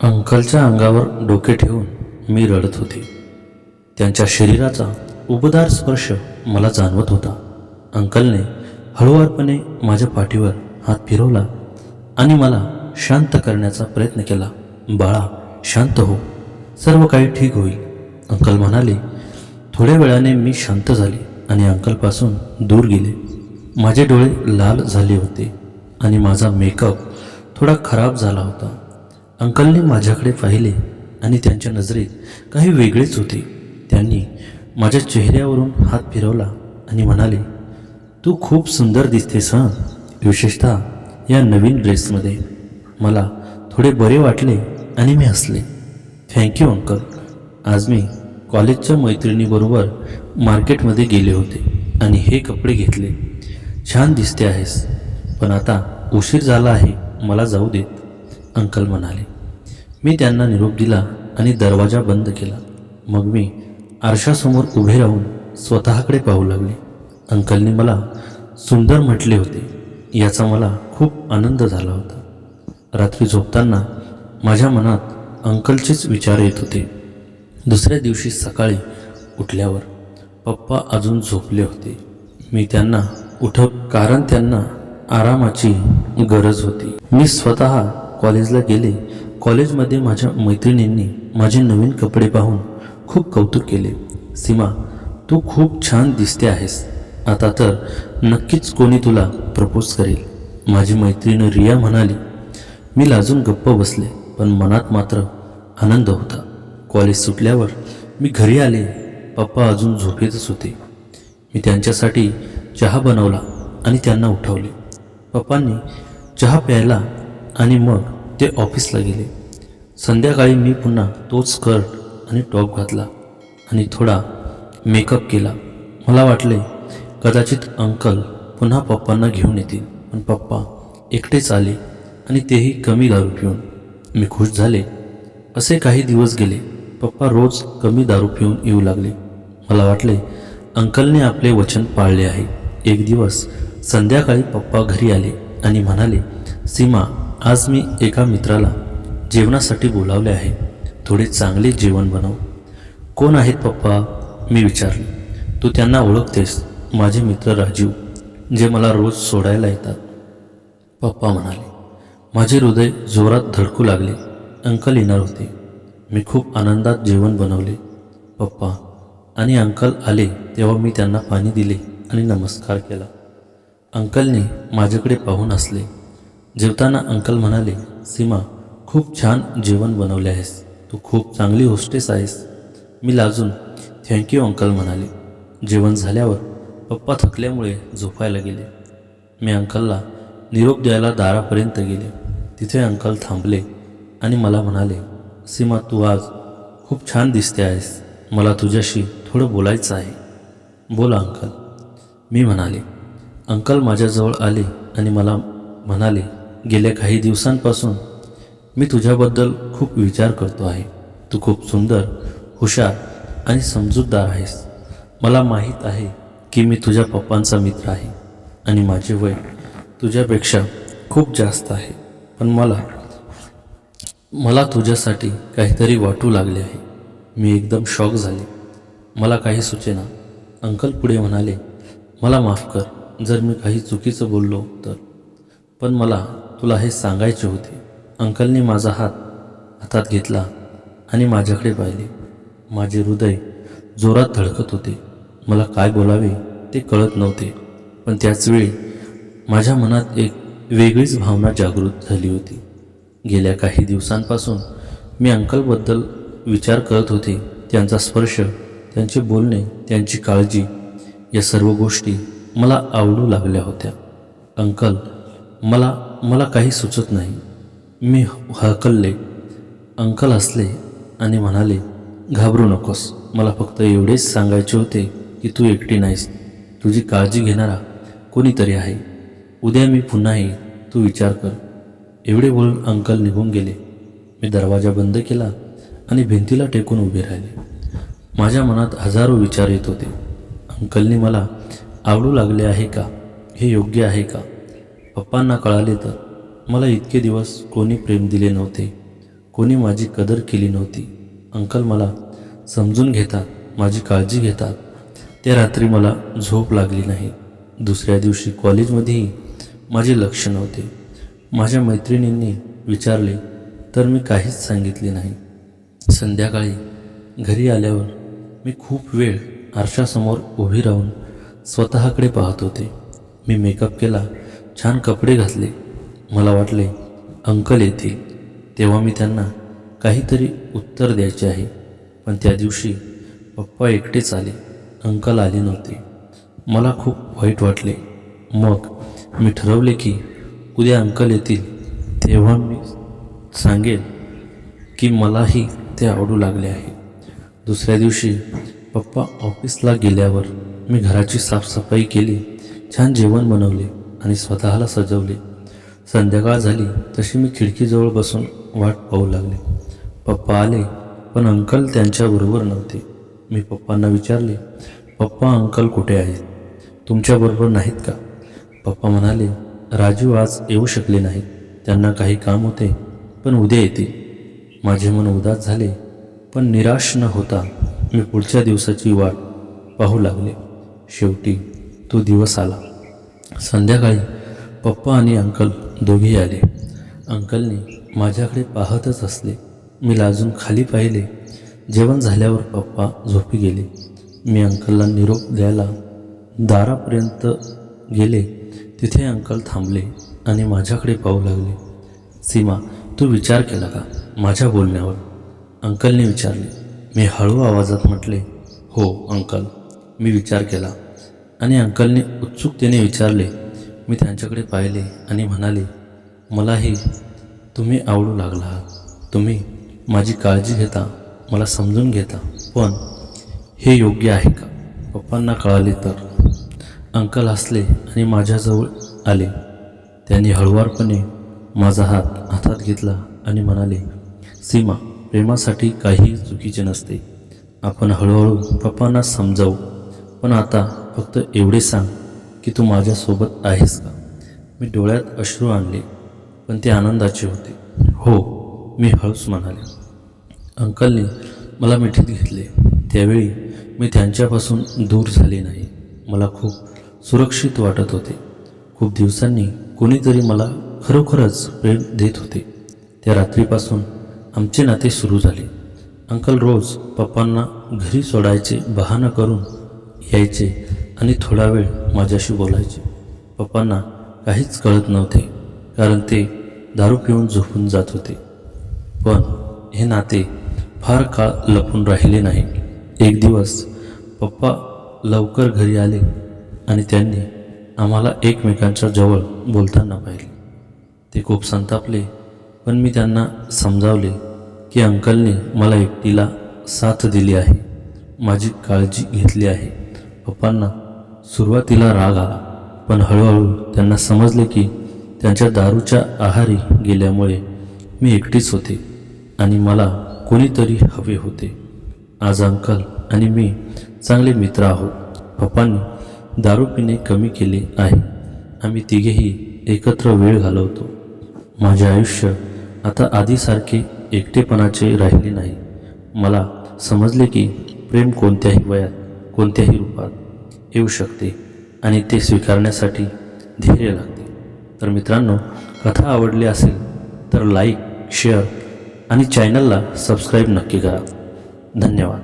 अंकलच्या अंगावर डोके ठेवून मी रडत होते. त्यांच्या शरीराचा उबदार स्पर्श मला जाणवत होता. अंकलने हळुवारपणे माझ्या पाठीवर हात फिरवला आणि मला शांत करण्याचा प्रयत्न केला. बाळा, शांत हो, सर्व काही ठीक होईल, अंकल म्हणाले. थोड्या वेळाने मी शांत झाले आणि अंकलपासून दूर गेले. माझे डोळे लाल झाले होते आणि माझा मेकअप थोडा खराब झाला होता. अंकलने माझ्याकडे पाहिले आणि त्यांच्या नजरेत काही वेगळेच होते. त्यांनी माझ्या चेहऱ्यावरून हात फिरवला आणि म्हणाले, तू खूप सुंदर दिसतेस हं, विशेषतः या नवीन ड्रेसमध्ये. मला थोडे बरे वाटले आणि मी हसले. Thank you uncle. आज मी कॉलेजच्या मैत्रिणीबरोबर मार्केटमध्ये गेले होते आणि हे कपडे घेतले. छान दिसते आहेस, पण आता उशीर झाला आहे, मला जाऊ देत, अंकल म्हणाले. मी त्यांना निरोप दिला आणि दरवाजा बंद केला. मग मी आरशासमोर उभे राहून स्वतःकडे पाहू लागले. अंकलने मला सुंदर म्हटले होते याचा मला खूप आनंद झाला होता. रात्री झोपताना माझ्या मनात अंकलचेच विचार येत होते. दुसऱ्या दिवशी सकाळी उठल्यावर पप्पा अजून झोपले होते. मी त्यांना कारण त्यांना आरामाची गरज होती. मी स्वतः कॉलेजला गेले. कॉलेजमध्ये माझ्या मैत्रिणींनी माझे नवीन कपडे पाहून खूप कौतुक केले. सीमा, तू खूप छान दिसते आहेस, आता तर नक्कीच कोणी तुला प्रपोज करेल, माझी मैत्रीण रिया म्हणाली. मी लाजून गप्प बसले, पण मनात मात्र आनंद होता. कॉलेज सुटल्यावर मी घरी आले. पप्पा अजून झोपेतच होते. मी त्यांच्यासाठी चहा बनवला आणि त्यांना उठवले. पप्पांनी चहा प्यायला आणि मग ते ऑफिसला गेले. संध्याकाळी मी पुन्हा तोच स्कर्ट आणि टॉप घातला आणि थोडा मेकअप केला. मला वाटले कदाचित अंकल पुन्हा पप्पांना घेऊन येतील, पण पप्पा एकटेच आले आणि तेही कमी दारू पिऊन. मी खुश झाले. असे काही दिवस गेले. पप्पा रोज कमी दारू पिऊन येऊ लागले. मला वाटले अंकलने आपले वचन पाळले आहे. एक दिवस संध्याकाळी पप्पा घरी आले आणि म्हणाले, सीमा, आज मी एका मित्राला जेवणासाठी बोलावले आहे, थोडे चांगले जेवण बनव. कोण आहेत पप्पा, मी विचारले. तू त्यांना ओळखतेस, माझे मित्र राजीव, जे मला रोज सोडायला येतात, पप्पा म्हणाले. माझे हृदय जोरात धडकू लागले. अंकल येणार होते. मी खूप आनंदात जेवण बनवले. पप्पा आणि अंकल आले तेव्हा मी त्यांना पाणी दिले आणि नमस्कार केला. अंकलने माझ्याकडे पाहून हसले. जेवताना अंकल म्हणाले, सीमा, खूप छान जेवण बनवले आहेस, तू खूप चांगली होस्टेस आहेस. मी लाजून थँक्यू अंकल म्हणाले. जेवण झाल्यावर पप्पा थकल्यामुळे झोपायला गेले. मी अंकलला निरोप द्यायला दारापर्यंत गेले. तिथे अंकल थांबले आणि मला म्हणाले, सीमा, तू आज खूप छान दिसते आहेस, मला तुझ्याशी थोडं बोलायचं आहे. बोला अंकल, मी म्हणाले. अंकल माझ्याजवळ आले आणि मला म्हणाले, गेल्या काही दिवसांपासून मी तुझ्याबद्दल खूप विचार करतो आहे. तू खूप सुंदर, हुशार आणि समजूतदार आहेस. मला माहीत आहे की मी तुझ्या पप्पांचा मित्र आहे आणि माझे वय तुझ्यापेक्षा खूप जास्त आहे, पण मला तुझ्यासाठी काहीतरी वाटू लागले आहे. मी एकदम शॉक झाले. मला काही सुचेना. अंकल पुढे म्हणाले, मला माफ कर जर मी काही चुकीचं बोललो तर, पण मला तुला हे सांगायचे होते. अंकलने माझा हातात घेतला आणि माझ्याकडे पाहिले. माझे हृदय जोरात धडकत होते. मला काय बोलावे ते कळत नव्हते, पण त्याचवेळी माझ्या मनात एक वेगळीच भावना जागृत झाली होती. गेल्या काही दिवसांपासून मी अंकलबद्दल विचार करत होते. त्यांचा स्पर्श, त्यांचे बोलणे, त्यांची काळजी, या सर्व गोष्टी मला आवडू लागल्या होत्या. अंकल, मला काही सुचत नाही. मी हकलले. अंकल हसले आणि म्हणाले, घाबरू नकोस, मला फक्त एवढेच सांगायचे होते की तू एकटी नाहीस, तुझी काळजी घेणारा कोणीतरी आहे. उद्या मी पुन्हा येईल, तू विचार कर. एवढे बोलून अंकल निघून गेले. मी दरवाजा बंद केला आणि भिंतीला टेकून उभे राहिले. माझ्या मनात हजारो विचार येत होते. अंकलने मला आवडू लागले आहे का? हे योग्य आहे का? पप्पांना कळाले तर? मला इतके दिवस कोणी प्रेम दिले नव्हते. कोणी माझी कदर केली नव्हती. अंकल मला समजून घेतात, माझी काळजी घेतात. त्या रात्री मला झोप लागली नाही. दुसऱ्या दिवशी कॉलेजमध्येही माझे लक्ष नव्हते. माझ्या मैत्रिणींनी विचारले तर मी काहीच सांगितले नाही. संध्याकाळी घरी आल्यावर मी खूप वेळ आरशासमोर उभी राहून स्वतःकडे पाहत होते. मी मेकअप केला, छान कपडे घातले. मला वाटले अंकल येतील तेव्हा मी त्यांना काहीतरी उत्तर द्यायचे आहे. पण त्या दिवशी पप्पा एकटेच आले, अंकल आले नव्हते. मला खूप वाईट वाटले. मग मी ठरवले की उद्या अंकल येतील तेव्हा मी सांगेन की मलाही ते आवडू लागले आहे. दुसऱ्या दिवशी पप्पा ऑफिसला गेल्यावर मी घराची साफसफाई केली, छान जेवण बनवले आणि स्वतःला सजवले. संध्याकाळ झाली तशी मी खिडकीजवळ बसून वाट पाहू लागले. पप्पा आले पण अंकल त्यांच्याबरोबर नव्हते. मी पप्पांना विचारले, पप्पा अंकल कुठे आहेत? तुमच्याबरोबर नाहीत का? पप्पा म्हणाले, राजू आज येऊ शकले नाहीत, त्यांना काही काम होते, पण उद्या येतील. माझे मन उदास झाले पण निराश न होता मी पुढच्या दिवसाची वाट पाहू लागले. शेवटी तो दिवस आला. संध्याकाळी पप्पा आणि अंकल दोघेही आले. अंकलने माझ्याकडे पाहतच असले. मी लाजून खाली पाहिले. जेवण झाल्यावर पप्पा झोपी गेले. मी अंकलला निरोप द्यायला दारापर्यंत गेले. तिथे अंकल थांबले आणि माझ्याकडे पाहू लागले. सीमा, तू विचार केला का माझ्या बोलण्यावर? अंकलने विचारले. मी हळू आवाजात म्हटले, हो अंकल, मी विचार केला. आणि अंकलने उत्सुकतेने विचारले. मी त्यांच्याकडे पाहिले आणि म्हणाले, मलाही तुम्ही आवडू लागला आहात. तुम्ही माझी काळजी घेता, मला समजून घेता, पण हे योग्य आहे का? पप्पांना कळाले तर? अंकल हसले आणि माझ्याजवळ आले. त्यांनी हळुवारपणे माझा हात हातात घेतला आणि म्हणाले, सीमा, प्रेमासाठी काहीही चुकीचे नसते. आपण हळूहळू पप्पांना समजावू. पण आता फक्त एवढे सांग की तू माझ्यासोबत आहेस का? मी डोळ्यात अश्रू आणले पण ते आनंदाचे होते. हो, मी हळूच म्हणाले. अंकलने मला मिठीत घेतले. त्यावेळी मी त्यांच्यापासून दूर झाले नाही. मला खूप सुरक्षित वाटत होते. खूप दिवसांनी कोणीतरी मला खरोखरच प्रेम देत होते. त्या रात्रीपासून आमचे नाते सुरू झाले. अंकल रोज पप्पांना घरी सोडायचे बहाणा करून यायचे आणि थोडा वेळ माझ्याशी बोलायचे. पप्पांना काहीच कळत नव्हते कारण ते दारू पिऊन झोपून जात होते. पण हे नाते फार काळ लपून राहिले नाही. एक दिवस पप्पा लवकर घरी आले आणि त्यांनी आम्हाला एकमेकांच्या जवळ बोलताना पाहिले. ते खूप संतापले पण मी त्यांना समजावले की अंकलने मला एकटीला साथ दिली आहे, माझी काळजी घेतली आहे. पप्पांना सुरुवातीला राग आला पण हळूहळू त्यांना समजले की त्यांच्या दारूच्या आहारी गेल्यामुळे मी एकटीच होते आणि मला कोणीतरी हवे होते. आज अंकल आणि मी चांगले मित्र आहोत. पप्पांनी दारू पिणे कमी केले आहे. आम्ही तिघेही एकत्र वेळ घालवतो. माझे आयुष्य आता आधीसारखे एकटेपणाचे राहिले नाही. मला समजले की प्रेम कोणत्याही वयात, कोणत्याही रूपात येऊ शकते आणि ते स्वीकारण्यासाठी धैर्य लागते. तर मित्रांनो, कथा आवडली असेल तर लाईक, शेअर आणि चॅनलला सबस्क्राईब नक्की करा. धन्यवाद.